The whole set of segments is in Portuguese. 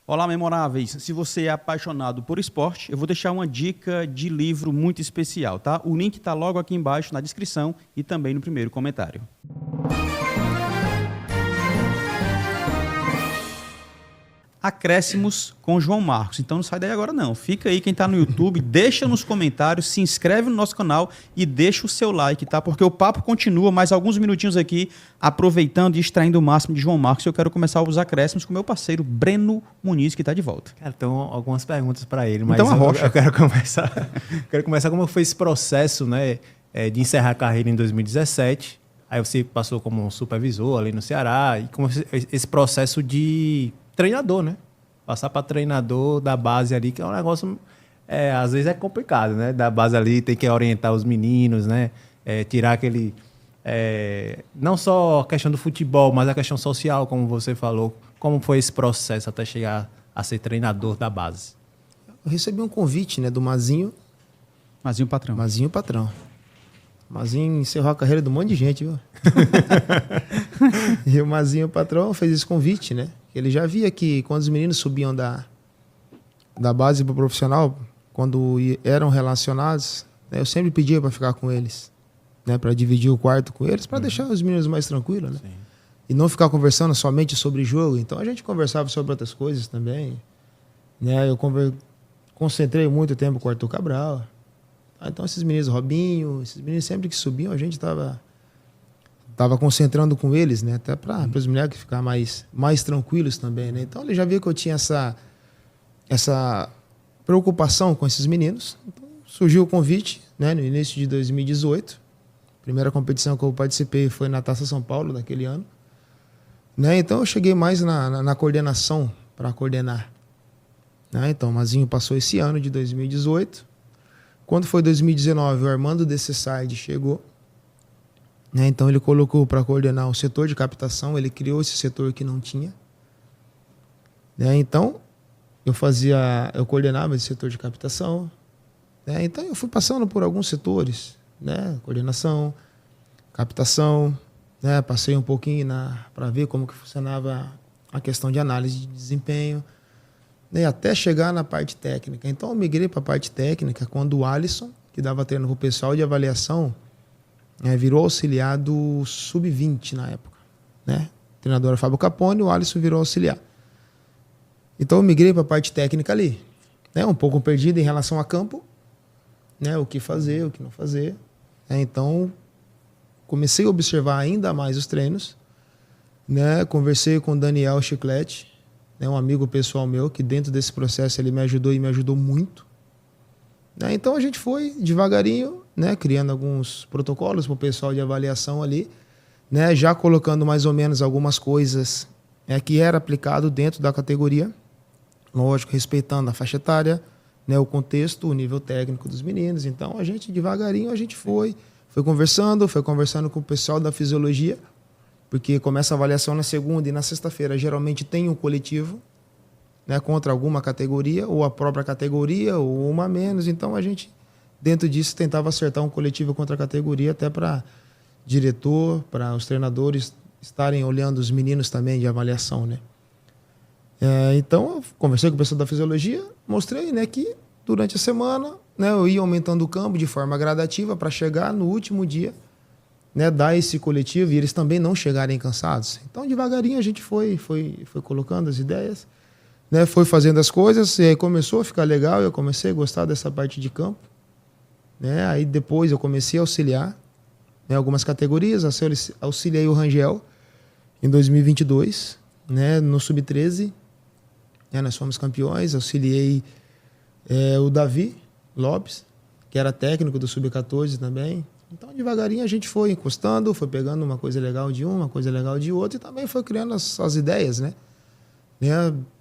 Olá, memoráveis! Se você é apaixonado por esporte, eu vou deixar uma dica de livro muito especial, tá? O link está logo aqui embaixo na descrição e também no primeiro comentário. Acréscimos com João Marcos. Então não sai daí agora não. Fica aí quem está no YouTube, deixa nos comentários, se inscreve no nosso canal e deixa o seu like, tá? Porque o papo continua, mais alguns minutinhos aqui, aproveitando e extraindo o máximo de João Marcos. Eu quero começar os acréscimos com o meu parceiro Breno Muniz, que está de volta. Cara, então algumas perguntas para ele, mas então, eu quero começar como foi esse processo, né, de encerrar a carreira em 2017. Aí você passou como um supervisor ali no Ceará e como esse processo de treinador, né? Passar para treinador da base ali, que é um negócio, às vezes é complicado, né? Da base ali tem que orientar os meninos, né? Tirar aquele... não só a questão do futebol, mas a questão social, como você falou. Como foi esse processo até chegar a ser treinador da base? Eu recebi um convite, né, do Mazinho. Mazinho Patrão. Mazinho Patrão. Mazinho encerrou a carreira de um monte de gente, viu? E o Mazinho Patrão fez esse convite, né? Ele já via que quando os meninos subiam da base para o profissional, quando eram relacionados, né, eu sempre pedia para ficar com eles, né, para dividir o quarto com eles, para deixar os meninos mais tranquilos, né? Sim. E não ficar conversando somente sobre jogo. Então a gente conversava sobre outras coisas também, né? Eu concentrei muito tempo com o Arthur Cabral. Então esses meninos, Robinho, esses meninos sempre que subiam, a gente tava concentrando com eles, né? Até para os moleques ficar mais tranquilos também, né? Então ele já viu que eu tinha essa preocupação com esses meninos. Então, surgiu o convite, né? No início de 2018. A primeira competição que eu participei foi na Taça São Paulo daquele ano, né? Então eu cheguei mais na coordenação, para coordenar, né? Então o Mazinho passou esse ano de 2018. Quando foi 2019, o Armando Dessesside chegou, né? Então ele colocou para coordenar o setor de captação, ele criou esse setor que não tinha, né? Então eu coordenava esse setor de captação, né? Então eu fui passando por alguns setores, né? Coordenação, captação, né? Passei um pouquinho para ver como que funcionava a questão de análise de desempenho, né? Até chegar na parte técnica. Então eu migrei para a parte técnica quando o Alisson, que dava treino para o pessoal de avaliação, virou auxiliar do Sub-20 na época, né? O treinador era Fábio Capone, o Alisson virou auxiliar. Então eu migrei para a parte técnica ali, né? Um pouco perdido em relação a campo, né? O que fazer, o que não fazer, né? Então comecei a observar ainda mais os treinos, né? Conversei com o Daniel Chiclete, né? Um amigo pessoal meu, que dentro desse processo ele me ajudou e me ajudou muito, né? Então a gente foi devagarinho, né, criando alguns protocolos para o pessoal de avaliação ali, né, já colocando mais ou menos algumas coisas, que era aplicado dentro da categoria, lógico, respeitando a faixa etária, né, o contexto, o nível técnico dos meninos. Então a gente devagarinho foi conversando com o pessoal da fisiologia, porque começa a avaliação na segunda e na sexta-feira geralmente tem um coletivo, né, contra alguma categoria, ou a própria categoria, ou uma a menos. Então a gente, dentro disso, tentava acertar um coletivo contra a categoria, até para diretor, para os treinadores estarem olhando os meninos também de avaliação, né? Então eu conversei com o pessoal da fisiologia, mostrei, né, que durante a semana, né, eu ia aumentando o campo de forma gradativa para chegar no último dia, né, dar esse coletivo e eles também não chegarem cansados. Então devagarinho a gente foi colocando as ideias, né, foi fazendo as coisas, e aí começou a ficar legal, eu comecei a gostar dessa parte de campo, né? Aí depois eu comecei a auxiliar, né, algumas categorias, auxiliei o Rangel em 2022, né, no Sub-13, né, nós fomos campeões, auxiliei o Davi Lopes, que era técnico do Sub-14 também. Então devagarinho a gente foi encostando, foi pegando uma coisa legal de uma coisa legal de outra, e também foi criando as ideias, né?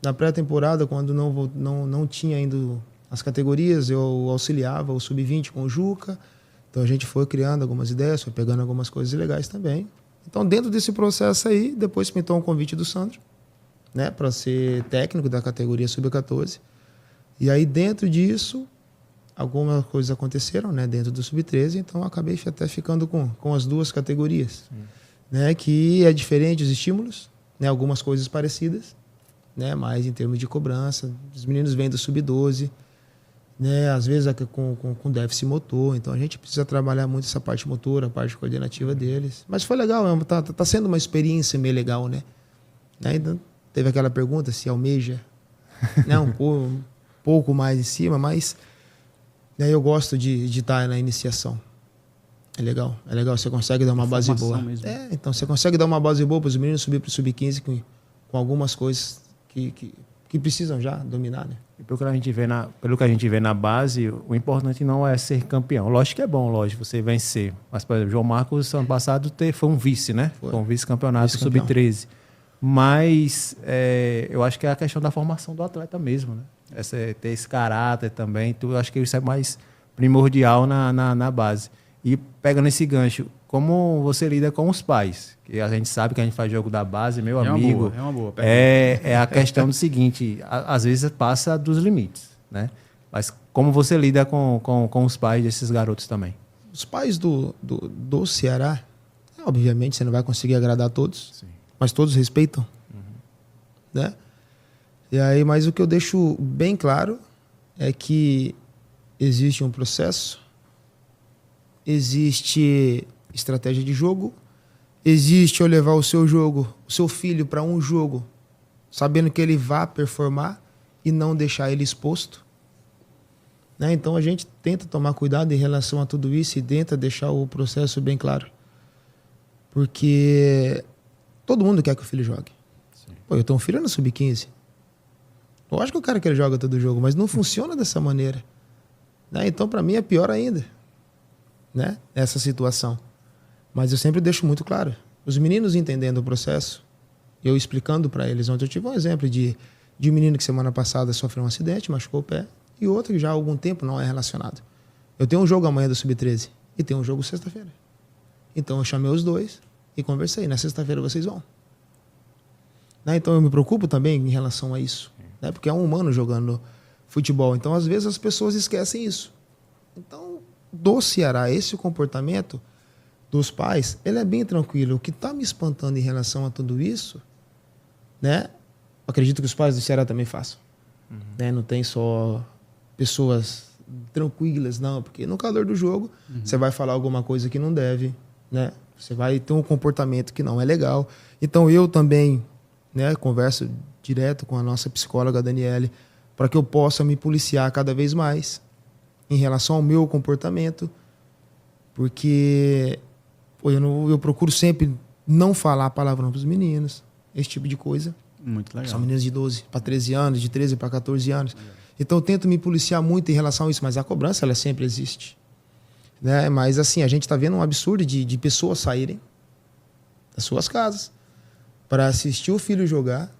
Na pré-temporada, quando não tinha ainda as categorias, eu auxiliava o Sub-20 com o Juca. Então a gente foi criando algumas ideias, foi pegando algumas coisas legais também. Então dentro desse processo aí, depois pintou um convite do Sandro, né, para ser técnico da categoria Sub-14. E aí dentro disso, algumas coisas aconteceram, né, dentro do Sub-13, então eu acabei até ficando com as duas categorias, né, que é diferente os estímulos, né, algumas coisas parecidas, né? Mais em termos de cobrança. Os meninos vêm do sub-12, né? Às vezes com déficit motor. Então a gente precisa trabalhar muito essa parte motora, a parte coordenativa deles. Mas foi legal, tá sendo uma experiência meio legal, né? Então, teve aquela pergunta se almeja, né? Um pouco mais em cima, mas eu gosto de estar na iniciação. É legal, você consegue dar uma base boa. Mesmo. Então você consegue dar uma base boa para os meninos subir para o sub-15 com algumas coisas que precisam já dominar, né? E pelo que a gente vê na base, o importante não é ser campeão. Lógico que é bom, lógico, você vencer. Mas, por exemplo, João Marcos, ano passado, foi um vice, né? Foi um vice-campeonato sub-13. Mas eu acho que é a questão da formação do atleta mesmo, né? Ter esse caráter também. Eu acho que isso é mais primordial na base. E pegando esse gancho, como você lida com os pais? Que a gente sabe que a gente faz jogo da base, meu amigo. É uma boa. É a questão do seguinte, às vezes passa dos limites, né? Mas como você lida com os pais desses garotos também? Os pais do Ceará, obviamente você não vai conseguir agradar todos, sim, mas todos respeitam, né? E aí, mas o que eu deixo bem claro é que existe um processo, existe estratégia de jogo, existe eu levar o seu filho para um jogo, sabendo que ele vai performar e não deixar ele exposto, né? Então a gente tenta tomar cuidado em relação a tudo isso e tenta deixar o processo bem claro, porque todo mundo quer que o filho jogue. Sim. Pô, eu tenho um filho no sub-15, lógico que eu quero que ele jogue todo jogo, mas não funciona dessa maneira, né? Então para mim é pior ainda, né? Essa situação. Mas eu sempre deixo muito claro. Os meninos entendendo o processo, eu explicando para eles. Ontem eu tive um exemplo de um menino que semana passada sofreu um acidente, machucou o pé, e outro que já há algum tempo não é relacionado. Eu tenho um jogo amanhã do Sub-13 e tenho um jogo sexta-feira. Então eu chamei os dois e conversei. Na sexta-feira vocês vão. Né? Então eu me preocupo também em relação a isso, né? Porque é um humano jogando futebol. Então às vezes as pessoas esquecem isso. Então, do Ceará, esse comportamento dos pais, ele é bem tranquilo. O que está me espantando em relação a tudo isso, né? Acredito que os pais do Ceará também façam. Né? Não tem só pessoas tranquilas, não. Porque no calor do jogo, você vai falar alguma coisa que não deve, né? Você vai ter um comportamento que não é legal. Então eu também, né, converso direto com a nossa psicóloga, a Daniele, para que eu possa me policiar cada vez mais em relação ao meu comportamento. Porque eu procuro sempre não falar palavrão para os meninos, esse tipo de coisa. Muito legal. São meninos de 12 para 13 anos, de 13 para 14 anos. Então eu tento me policiar muito em relação a isso, mas a cobrança ela sempre existe. Né? Mas assim, a gente está vendo um absurdo de pessoas saírem das suas casas para assistir o filho jogar,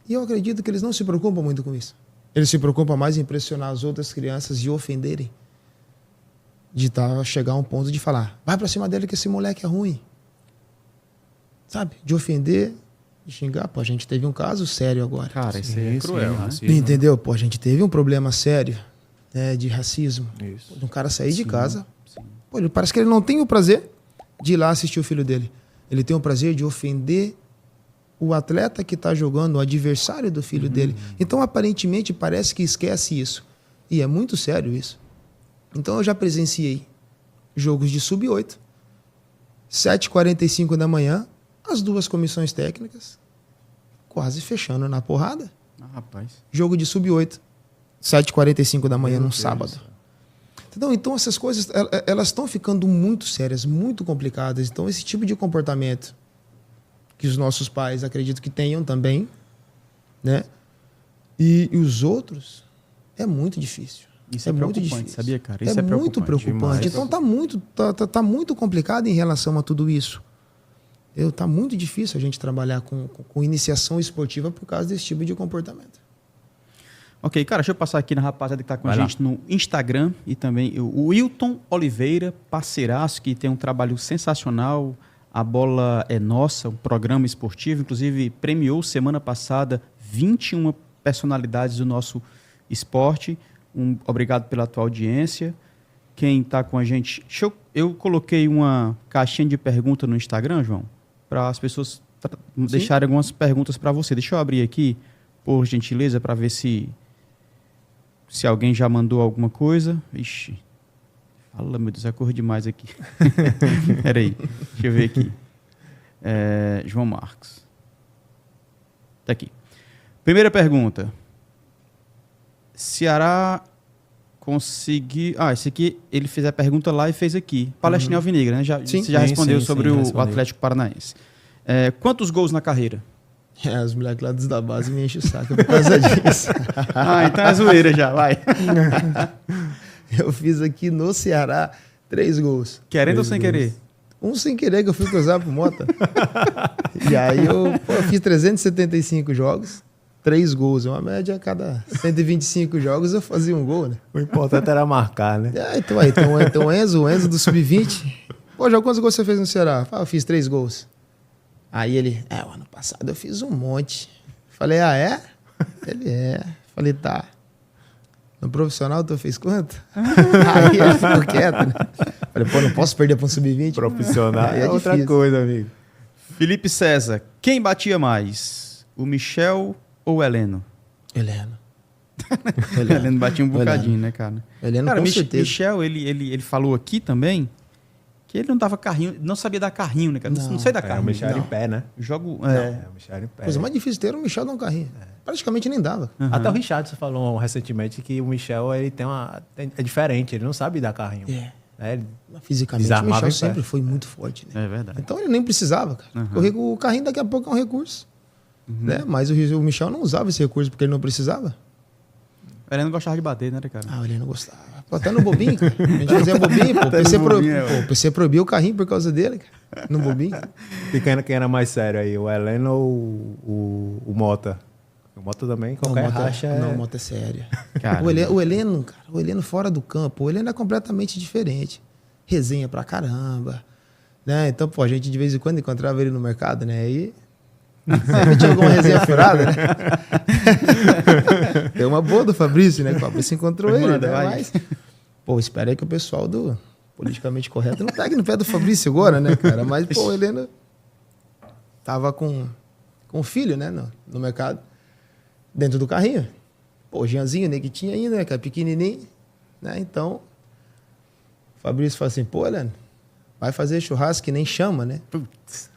e eu acredito que eles não se preocupam muito com isso. Eles se preocupam mais em impressionar as outras crianças e ofenderem. De chegar a um ponto de falar, vai pra cima dele que esse moleque é ruim. Sabe? De ofender, de xingar. Pô, a gente teve um caso sério agora. Cara, isso é cruel, né? Entendeu? Pô, a gente teve um problema sério, né, de racismo. Isso. De um cara sair de casa. Sim. Pô, parece que ele não tem o prazer de ir lá assistir o filho dele. Ele tem o prazer de ofender o atleta que está jogando, o adversário do filho dele. Então, aparentemente, parece que esquece isso. E é muito sério isso. Então eu já presenciei jogos de sub-8, 7h45 da manhã, as duas comissões técnicas quase fechando na porrada. Rapaz. Jogo de sub-8, 7h45 da manhã, num sábado. Então essas coisas, elas estão ficando muito sérias, muito complicadas. Então esse tipo de comportamento que os nossos pais acredito que tenham também, né? E os outros, é muito difícil. Isso é muito difícil, sabia, cara? Isso é muito preocupante. Então tá muito complicado em relação a tudo isso. Tá muito difícil a gente trabalhar com iniciação esportiva por causa desse tipo de comportamento. Ok, cara, deixa eu passar aqui na rapaziada que está com a gente no Instagram e também o Wilton Oliveira, parceiraço, que tem um trabalho sensacional. A Bola é Nossa, um programa esportivo, inclusive premiou semana passada 21 personalidades do nosso esporte. Obrigado pela tua audiência. Quem está com a gente... Eu coloquei uma caixinha de pergunta no Instagram, João, para as pessoas deixarem algumas perguntas para você. Deixa eu abrir aqui por gentileza, para ver se alguém já mandou alguma coisa. Ixi, fala, meu Deus, é cor demais aqui. Peraí, deixa eu ver aqui. João Marcos. Tá aqui. Primeira pergunta. Ceará conseguiu... esse aqui, ele fez a pergunta lá e fez aqui. Palestina Alvinegra, né? Você já respondeu sobre o Atlético Paranaense. Quantos gols na carreira? Os moleques lá da base me enchem o saco por causa disso. Então é zoeira já, vai. Eu fiz aqui no Ceará 3 gols. Querendo ou sem querer? Um sem querer, que eu fui cruzar pro Mota. E aí eu fiz 375 jogos, 3 gols. Uma média a cada 125 jogos eu fazia um gol, né? O importante era marcar, né? Então aí, o Enzo do Sub-20. Pô, João, quantos gols você fez no Ceará? Eu fiz 3 gols. Aí ele, o ano passado eu fiz um monte. Falei, é? Ele Falei, tá. No profissional tu fez quanto? Aí ele ficou quieto, né? Falei, pô, não posso perder para um Sub-20? Profissional é outra coisa, amigo. Felipe César, quem batia mais? O Michel ou o Heleno? Heleno. O Heleno batia um bocadinho, né, cara? Heleno, com certeza. Michel, ele falou aqui também que ele não dava carrinho, não sabia dar carrinho, né, cara? Não sei dar carrinho. O Michel era em pé, né? Jogo... o Michel era em pé. Coisa mais difícil ter um Michel dar um carrinho. Praticamente nem dava. Até o Richardson falou recentemente que o Michel ele é diferente, ele não sabe dar carrinho. Ele fisicamente, o Michel sempre foi muito forte. Né? É verdade. Então ele nem precisava, cara. O carrinho daqui a pouco é um recurso. Né? Mas o Michel não usava esse recurso porque ele não precisava. O Heleno gostava de bater, né, cara? O Heleno gostava. Pô, até no bobinho, cara. A gente fazia bobinho, pô. O PC proibiu o carrinho por causa dele, cara. No bobinho. E quem era mais sério aí, o Heleno ou o Mota? O Mota também, qualquer racha... Não, o Mota é sério. O Heleno, cara, o Heleno fora do campo, o Heleno é completamente diferente. Resenha pra caramba. Né? Então, pô, a gente de vez em quando encontrava ele no mercado, né? Aí... Sempre tinha alguma resenha furada, né? Tem uma boa do Fabrício, né? Que o Fabrício encontrou ele, né? Mas, pô, espera aí que o pessoal do politicamente correto não pegue no pé do Fabrício agora, né, cara? Mas, pô, o Heleno tava com o filho, né? No mercado, dentro do carrinho. Pô, o Jeanzinho, né? Que tinha ainda, né? Que é pequenininho, né? Então, o Fabrício falou assim, pô, Heleno, vai fazer churrasco que nem chama, né? Putz.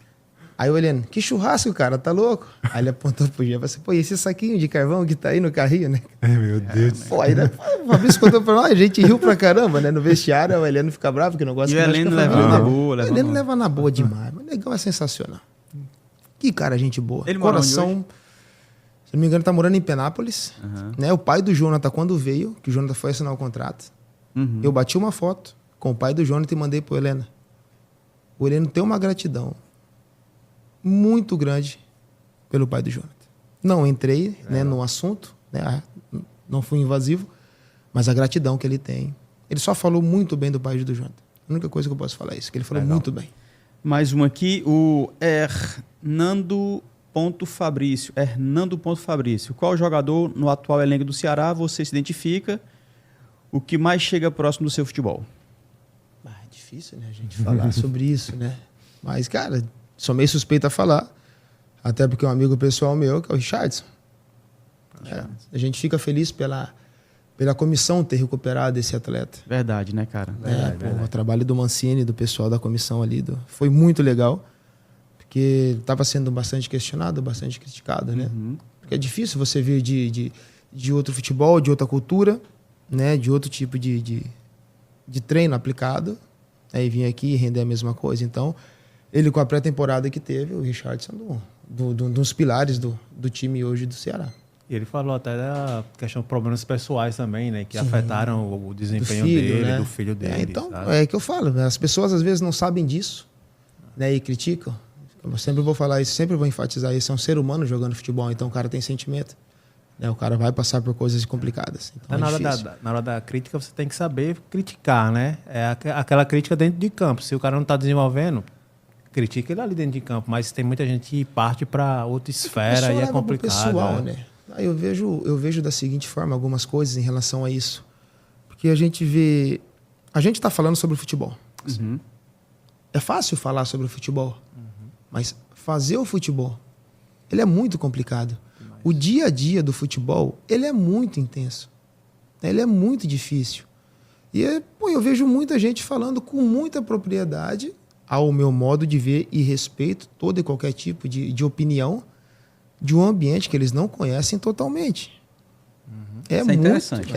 Aí o Heleno, que churrasco, cara, tá louco? Aí ele apontou pro Jean e falou assim, pô, e esse saquinho de carvão que tá aí no carrinho, né? Meu Deus. Pô, aí o Fabrício contou pra nós, a gente riu pra caramba, né? No vestiário, o Heleno fica bravo, que não gosta de... E o Heleno leva na boa. O Heleno leva na boa demais. O negão é sensacional. Que cara, gente boa. Ele mora onde hoje? Se não me engano, tá morando em Penápolis. Né? O pai do Jonathan, quando veio, que o Jonathan foi assinar o contrato, eu bati uma foto com o pai do Jonathan e mandei pro Heleno. O Heleno tem uma gratidão muito grande pelo pai do Jonathan. Não entrei no assunto, né? Não fui invasivo, mas a gratidão que ele tem. Ele só falou muito bem do pai do Jonathan. A única coisa que eu posso falar é isso, que ele falou muito bem. Mais um aqui, o Hernando.Fabrício. Hernando.Fabrício. Qual jogador no atual elenco do Ceará você se identifica? O que mais chega próximo do seu futebol? É difícil, né, a gente falar sobre isso, né? Mas, cara, sou meio suspeito a falar, até porque é um amigo pessoal meu, que é o Richardson. A gente fica feliz pela comissão ter recuperado esse atleta. Verdade, né, cara? Verdade. O trabalho do Mancini, do pessoal da comissão ali, foi muito legal, porque estava sendo bastante questionado, bastante criticado, né? Porque é difícil você vir de outro futebol, de outra cultura, né? De outro tipo de treino aplicado, aí vir aqui e render a mesma coisa. Então, ele com a pré-temporada que teve, o Richardson, dos pilares do time hoje do Ceará. E ele falou até da questão de problemas pessoais também, né? Que afetaram o desempenho dele, né? Do filho dele. Então, sabe? é que eu falo, as pessoas às vezes não sabem disso, né? E criticam. Eu sempre vou falar isso, sempre vou enfatizar isso. É um ser humano jogando futebol, então o cara tem sentimento. Né? O cara vai passar por coisas complicadas. Então na hora da crítica, você tem que saber criticar, né? É aquela crítica dentro de campo. Se o cara não está desenvolvendo, critica ele ali dentro de campo. Mas tem muita gente que parte para outra esfera e é complicado. Pessoal, né? Aí eu vejo da seguinte forma algumas coisas em relação a isso. Porque a gente vê... A gente está falando sobre o futebol. É fácil falar sobre o futebol. Mas fazer o futebol, ele é muito complicado. o dia a dia do futebol, ele é muito intenso. Ele é muito difícil. E pô, eu vejo muita gente falando com muita propriedade, ao meu modo de ver, e respeito todo e qualquer tipo de opinião, de um ambiente que eles não conhecem totalmente. É Isso é interessante.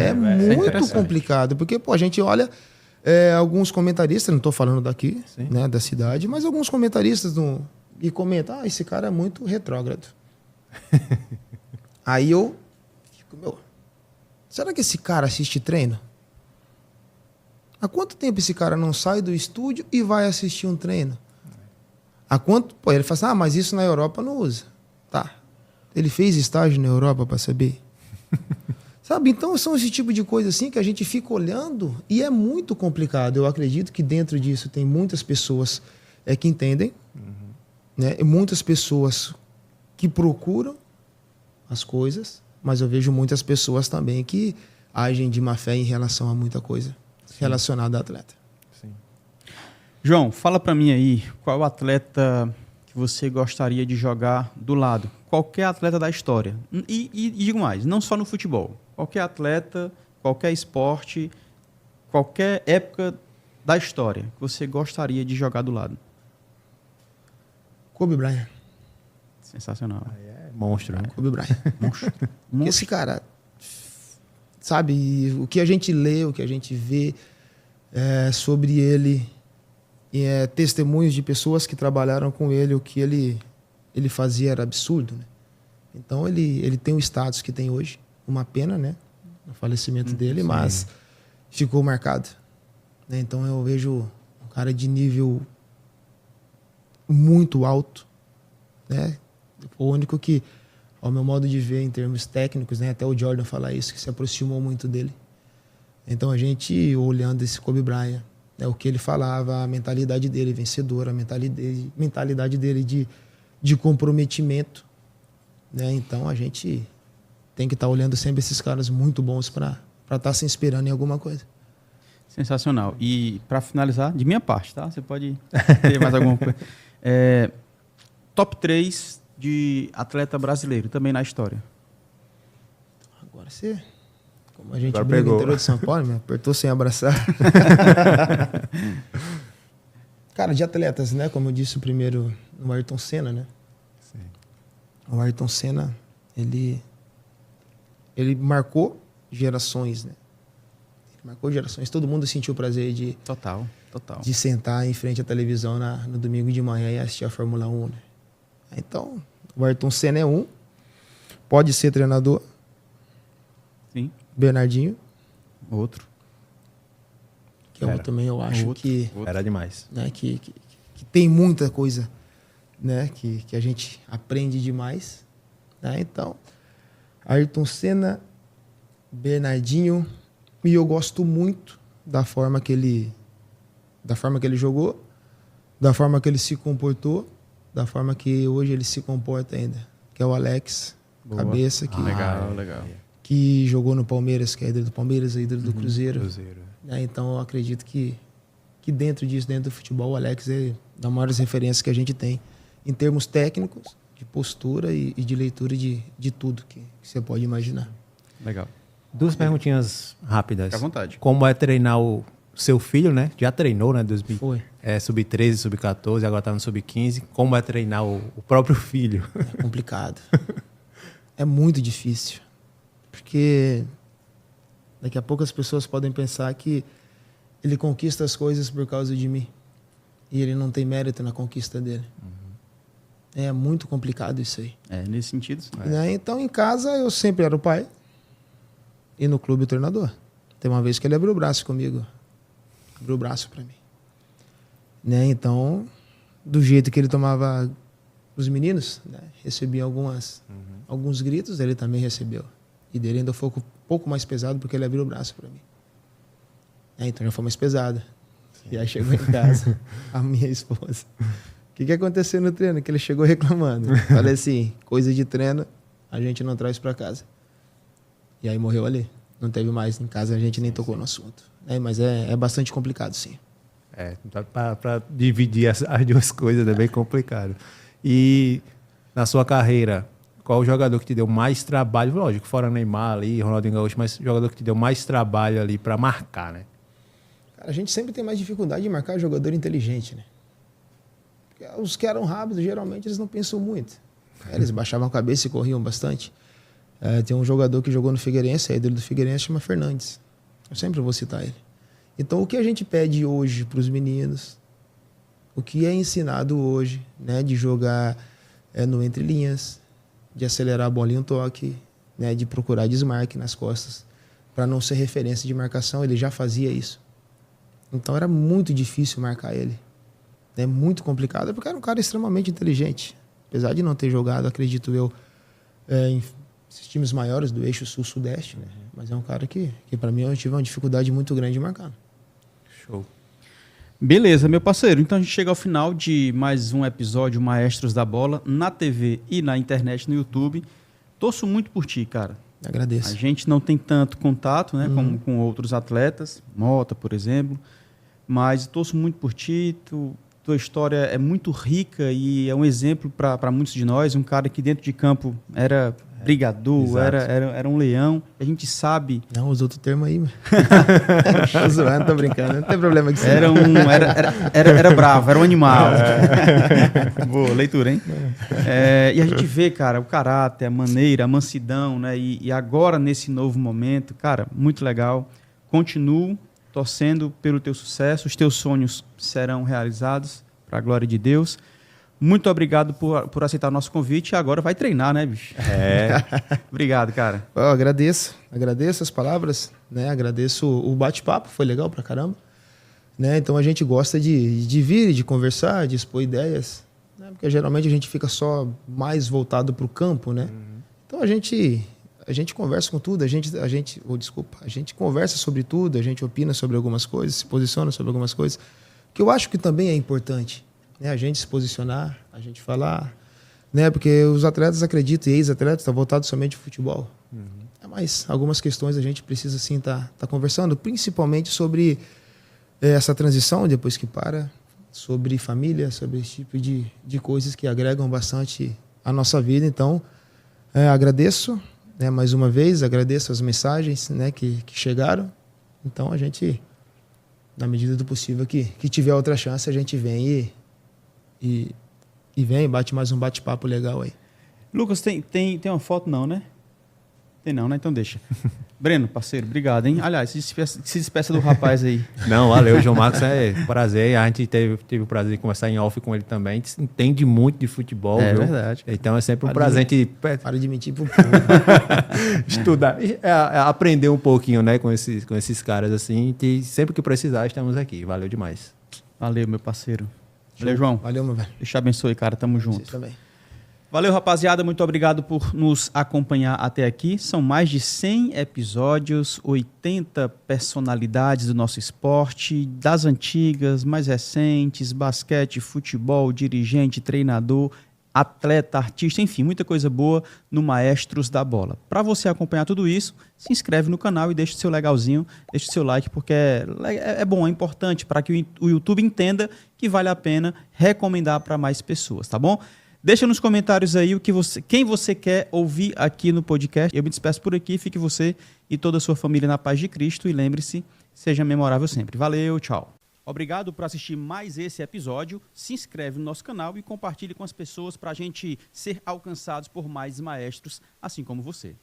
muito complicado, porque pô, a gente olha alguns comentaristas, não estou falando daqui, né, da cidade, mas alguns comentaristas e comentam, esse cara é muito retrógrado. Aí eu fico, será que esse cara assiste treino? Há quanto tempo esse cara não sai do estúdio e vai assistir um treino? Há quanto? Pô, ele fala assim, mas isso na Europa não usa. Tá. Ele fez estágio na Europa para saber. Sabe? Então são esse tipo de coisa assim que a gente fica olhando e é muito complicado. Eu acredito que dentro disso tem muitas pessoas que entendem, né? E muitas pessoas que procuram as coisas, mas eu vejo muitas pessoas também que agem de má fé em relação a muita coisa relacionada a atleta. Sim. João, fala para mim aí, qual atleta que você gostaria de jogar do lado? Qualquer atleta da história. E digo mais, não só no futebol. Qualquer atleta, qualquer esporte, qualquer época da história que você gostaria de jogar do lado. Kobe Bryant. Sensacional. É monstro, né? Kobe Bryant. Monstro. Esse cara, sabe, o que a gente lê, o que a gente vê sobre ele, testemunhos de pessoas que trabalharam com ele, o que ele fazia era absurdo, né? Então ele tem o status que tem hoje. Uma pena, né? O falecimento dele, mas ficou marcado, né? Então eu vejo um cara de nível muito alto, né? O único que, ao meu modo de ver, em termos técnicos, né? Até o Jordan fala isso, que se aproximou muito dele. Então a gente, olhando esse Kobe Bryant, né? O que ele falava, a mentalidade dele vencedora, a mentalidade dele de comprometimento, né? Então a gente tem que estar olhando sempre esses caras muito bons para estar se inspirando em alguma coisa. Sensacional. E para finalizar, de minha parte, tá? Você pode ter mais alguma coisa. Top 3 de atleta brasileiro, também na história. Agora você, como a gente Agora briga no pegou. interior de São Paulo, me apertou sem abraçar. Cara, de atletas, né? Como eu disse o primeiro, o Ayrton Senna, né? Sim. O Ayrton Senna, ele marcou gerações, né? Ele marcou gerações. Todo mundo sentiu o prazer Total. de sentar em frente à televisão no domingo de manhã e assistir a Fórmula 1, né? Então, o Ayrton Senna é um. Pode ser treinador. Sim. Bernardinho, Outro. que é um também, eu acho Outro. que... Era demais. Né, que tem muita coisa, né, que a gente aprende demais, né? Então, Ayrton Senna, Bernardinho, e eu gosto muito da forma que ele jogou, da forma que ele se comportou, da forma que hoje ele se comporta ainda, que é o Alex. Boa. Cabeça, que, Legal. que jogou no Palmeiras, que é ídolo do Palmeiras, é ídolo do Cruzeiro. Cruzeiro. Né? Então eu acredito que dentro disso, dentro do futebol, o Alex é das maiores referências que a gente tem em termos técnicos, de postura e de leitura de tudo que você pode imaginar. Legal. Duas perguntinhas rápidas. Fica à vontade. Como é treinar o seu filho, né? Já treinou, né? Foi. Sub-13, sub-14, agora tá no sub-15. Como é treinar o próprio filho? É complicado. É muito difícil. Porque daqui a pouco as pessoas podem pensar que ele conquista as coisas por causa de mim. E ele não tem mérito na conquista dele. É muito complicado isso aí. Nesse sentido. Sim. Né? Então, em casa, eu sempre era o pai. E no clube, o treinador. Tem uma vez que ele abriu o braço comigo. Abriu o braço para mim. Né? Então, do jeito que ele tomava os meninos, né? Recebia alguns gritos, ele também recebeu. E dele ainda foi um pouco mais pesado, porque ele abriu o braço para mim. Então já foi mais pesada. E aí chegou em casa, a minha esposa. O que aconteceu no treino? Que ele chegou reclamando. Falei assim, coisa de treino, a gente não traz para casa. E aí morreu ali. Não teve mais em casa, a gente nem tocou no assunto. Mas é bastante complicado, sim. Para dividir as duas coisas é bem complicado. E na sua carreira, qual o jogador que te deu mais trabalho? Lógico, fora Neymar ali, Ronaldinho Gaúcho, mas o jogador que te deu mais trabalho ali para marcar, né? Cara, a gente sempre tem mais dificuldade de marcar jogador inteligente, né? Porque os que eram rápidos, geralmente, eles não pensam muito. Eles baixavam a cabeça e corriam bastante. Tem um jogador que jogou no Figueirense, a ídolo do Figueirense, chama Fernandes. Eu sempre vou citar ele. Então, o que a gente pede hoje para os meninos, o que é ensinado hoje, né, de jogar no entre linhas, de acelerar a bola em um toque, né, de procurar desmarque nas costas, para não ser referência de marcação, ele já fazia isso. Então, era muito difícil marcar ele. É muito complicado, porque era um cara extremamente inteligente. Apesar de não ter jogado, acredito eu, em esses times maiores do eixo sul-sudeste, né? Mas é um cara que para mim, eu tive uma dificuldade muito grande de marcar. Show. Beleza, meu parceiro. Então a gente chega ao final de mais um episódio Maestros da Bola na TV e na internet, no YouTube. Torço muito por ti, cara. Agradeço. A gente não tem tanto contato, né, como com outros atletas, Mota, por exemplo, mas torço muito por ti. Tua história é muito rica e é um exemplo para muitos de nós. Um cara que dentro de campo era brigador, era um leão. A gente sabe... Não, usa outro termo aí, mano. Tô zoando, tô brincando. Não tem problema que isso. Era bravo, era um animal. Boa leitura, hein? E a gente vê, cara, o caráter, a maneira, a mansidão, né? E agora, nesse novo momento, cara, muito legal. Continuo torcendo pelo teu sucesso. Os teus sonhos serão realizados para a glória de Deus. Muito obrigado por aceitar o nosso convite. Agora vai treinar, né, bicho? Obrigado, cara. Eu agradeço as palavras, né? Agradeço o bate-papo, foi legal pra caramba. Né? Então a gente gosta de vir, de conversar, de expor ideias, né? Porque geralmente a gente fica só mais voltado pro campo, né? Então a gente conversa com tudo, a gente conversa sobre tudo, a gente opina sobre algumas coisas, se posiciona sobre algumas coisas, que eu acho que também é importante. Né, a gente se posicionar, a gente falar, né, porque os atletas acreditam, e ex-atletas estão voltados somente ao futebol. Mas algumas questões a gente precisa sim estar conversando, principalmente sobre essa transição depois que para, sobre família, sobre esse tipo de coisas que agregam bastante a nossa vida. Então, agradeço, né, mais uma vez, agradeço as mensagens, né, que chegaram. Então, a gente, na medida do possível, que tiver outra chance, a gente vem e vem, bate mais um bate-papo legal aí. Lucas, tem uma foto não, né? Tem não, né? Então deixa. Breno, parceiro, obrigado, hein? Aliás, se despeça do rapaz aí. Não, valeu, João Marcos, é prazer. A gente teve o prazer de conversar em off com ele também. A gente entende muito de futebol, viu? Verdade. Então é sempre um prazer. Para de mentir pro povo. Estudar, aprender um pouquinho, né, com esses caras assim. E sempre que precisar, estamos aqui. Valeu demais. Valeu, meu parceiro. Valeu, João. Valeu, meu velho. Deus te abençoe, cara. Tamo junto. Vocês também. Valeu, rapaziada. Muito obrigado por nos acompanhar até aqui. São mais de 100 episódios, 80 personalidades do nosso esporte, das antigas, mais recentes, basquete, futebol, dirigente, treinador, atleta, artista, enfim, muita coisa boa no Maestros da Bola. Para você acompanhar tudo isso, se inscreve no canal e deixa o seu legalzinho, deixa o seu like, porque é bom, é importante para que o YouTube entenda que vale a pena recomendar para mais pessoas, tá bom? Deixa nos comentários aí quem você quer ouvir aqui no podcast. Eu me despeço por aqui, fique você e toda a sua família na paz de Cristo e lembre-se, seja memorável sempre. Valeu, tchau. Obrigado por assistir mais esse episódio. Se inscreve no nosso canal e compartilhe com as pessoas para a gente ser alcançados por mais maestros, assim como você.